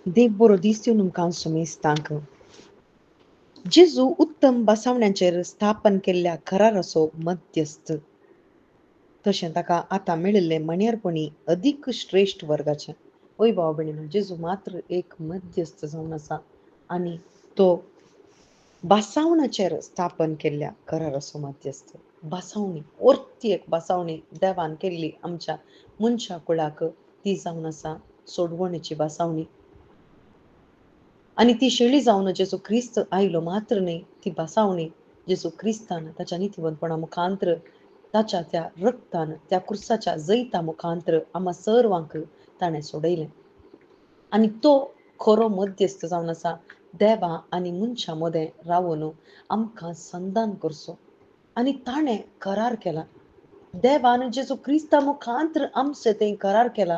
देव बरो दीस दिवन तुमकां हांव सुमेस्तांक. जेजू उत्तम बसवण्यांचेर स्थापन केल्ल्या घरार असो मध्यस्थ. तशें ताका आतां मेळिल्लें मणियारपणी अदीक श्रेश्ठ वर्गाचें. ओय भाव भयणीनो, जेजू मात्र एक मध्यस्थ जावन आसा आनी तो बासावणाचेर स्थापन केल्ल्या घरार असो मध्यस्थ. बासावणी, ओर्ती एक बासावणी देवान केल्ली आमच्या मनशा कुळाक, ती जावन आसा सोडवणेची बासावणी. आणि ती शेळी जावन जेजू ख्रिस्त आयलो मात्र न्ही, ती बासावणी जेजू ख्रिस्तान ताच्या नितीवंतपणा मुखांतर, ताच्या त्या रक्तान, त्या क्रुसाच्या जैता मुखांतर आम्हा सर्वांक ताणें सोडयलें. आनी तो खरो मध्यस्थ जावन आसा देवा आनी मनशा मदें रावून आमकां संधान करचो. आनी ताणें करार केला. देवान जेजू क्रिस्ता मुखांतर आमचे तें करार केला.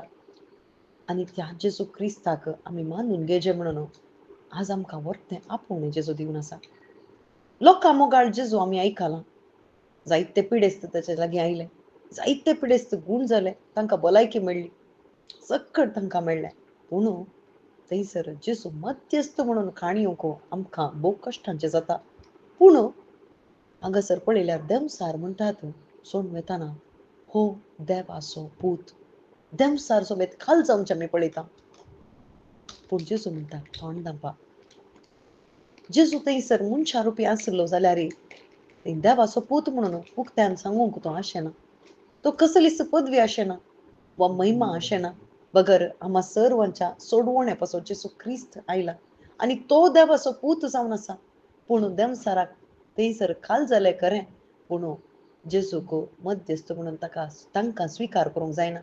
आनी त्या जेजू क्रिस्ताक आमी मानून घेवचें म्हणून आज आमकां व्हरतें आपोवणें जेजू दिवन आसा. लोकां मोगाळ जेजू आमी आयकलां. जायते पिडेस्त ताचे लागीं आयले. जायते पिडेस्त गूण जाले, तांकां भलायकी मेळ्ळी, सकट तांकां मेळ्ळें. पूण थंयसर जेजू मध्यस्थ म्हणून काणयोक आमकां भोव कश्टांचें जाता. पूण हांगासर पळयल्यार देमसार म्हणटात सोडून वेताना, हो देवाचो पूत. देमसार सोबेत खाल जावनचें आमी पळयता. पूण जेजू म्हणटा तोंड धांपा. जेजू थंयसर मनशा रुपी आसलो जाल्यार देवाचो पूत म्हणून उक्त्यान सांगूंक तो आशेना. तो कसलीच पदवी आशेना वा महिमा आशेना. बगर आम्हा सर्वांच्या सोडवण्या पासून जेजू ख्रिस्त आयला आनी तो देवाचो पूत जावन आसा. पूण देमसाराक थंयसर खाल जालें खरें, पूण जेजूक मध्यस्थ म्हणून तांकां स्विकार करूंक जायना.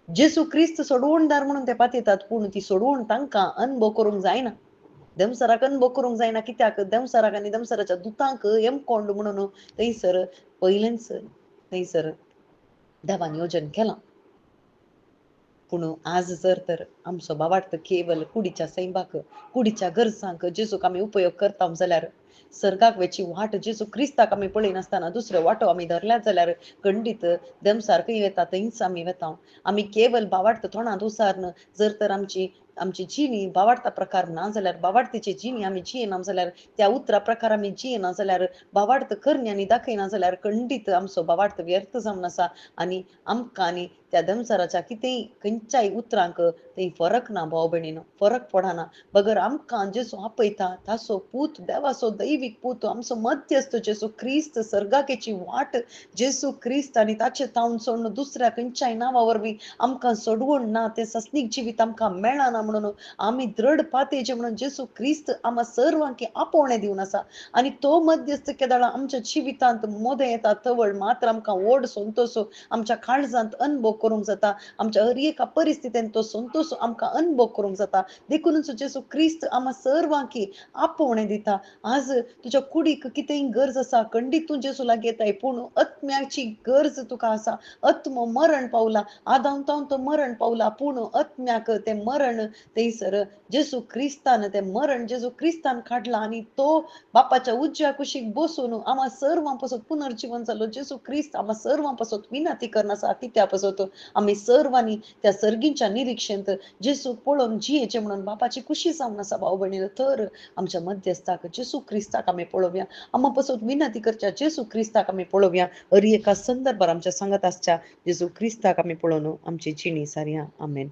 जेजू ख्रिस्त सोडवणदार म्हणून ते पातयतात, पूण ती सोडवण तांकां अनुभव करूंक जायना. देमसाराक अनुभव करूंक जायना, कित्याक देमसाराक आनी देमसाराच्या दुतांक येमकोंड म्हणून थंयसर पयलेंच थंयसर देवान योजन केलां. पूण आज जर तर आमचो भावार्थ केवल कुडीच्या सैमाक, कुडीच्या गरजांक जेजूक आमी उपयोग करता जाल्यार सर्गाक वेची वाट जेजू क्रिस्ताक आमी पळयनासतना दुसरो वाटो आमी धरल्यात जाल्यार खंडीत देमसार खंय वेता थंयच आमी वेता. आमी केवल भावार्थ तोंडांत उसारन जर तर आमची जिणी भावार्था प्रकार ना जाल्यार, भावार्थीची जिणी आमी जियेना जाल्यार, त्या उतरा प्रकार आमी जियेना जाल्यार, भावार्थ करण्यांनी दाखयना जाल्यार खंडीत आमचो भावार्थ व्यर्थ जावन आसा. आनी आमकां आनी त्या देमसाराच्या कितेंय खंयच्याय उतरांक थंय फरक ना भाव भयणीनो, फरक पडना. बगर आमकां जेजू आपयता ताचो पूत, देवाचो दैवीक पूत, आमचो मध्यस्थ जेजू ख्रिस्त, सर्गाकेची वाट जेजू ख्रिस्त आनी ताचें तावन सोडून दुसऱ्या खंयच्याय नांवा वरवीं आमकां सोडवण ना, तें सस्नीक जिवीत आमकां मेळना म्हणून आमी दृढ पातयेचें म्हणून जेजू ख्रिस्त आम्हा सर्वांक आपोवणें दिवन आसा. आनी तो मध्यस्थ केदाळा आमच्या जिवितांत मोदें येता तवळ मात्र आमकां व्हड संतोष आमच्या काळजांत अनुभव करूंक जाता. आमच्या हर एका परिस्थितींत तो संतोष आमकां अनुभव करूंक जाता. देखूनच जेजू ख्रिस्त आम्हा सर्वांक आपोवणें दिता. आज तुज्या कुडीक कितेंय गरज आसा, खंडीत तूं जेजू लागीं येताय, पूण आत्म्याची गरज तुका आसा. आत्मो मरण पावला, आदांतावन तो मरण पावला, पूण आत्म्याक तें मरण थंयसर जेजू क्रिस्तान तें मरण जेजू क्रिस्तान काडलां आनी तो बापाच्या उज्या कुशीक बसून आम्हा सर्वां पासून पुनर्जीवन जालो. जेजू ख्रिस्त आम्हा सर्वां पासून विनंती करनासा, कित्या पासून आमी सर्वांनी त्या सर्गींच्या निरीक्षेंत जेजू पळोवन जियेचें म्हणून बापाची खुशी जावन आसा भाव भयणीनो. तर आमच्या मध्यस्थाक जेजू क्रिस्ताक आमी पळोवया, आम्हा पासून विनंती करच्या जेजू क्रिस्ताक आमी पळोवया. हर एका संदर्भार आमच्या सांगत आसच्या जेजू क्रिस्ताक आमी पळोवन आमची जिणी सारया. आमेन.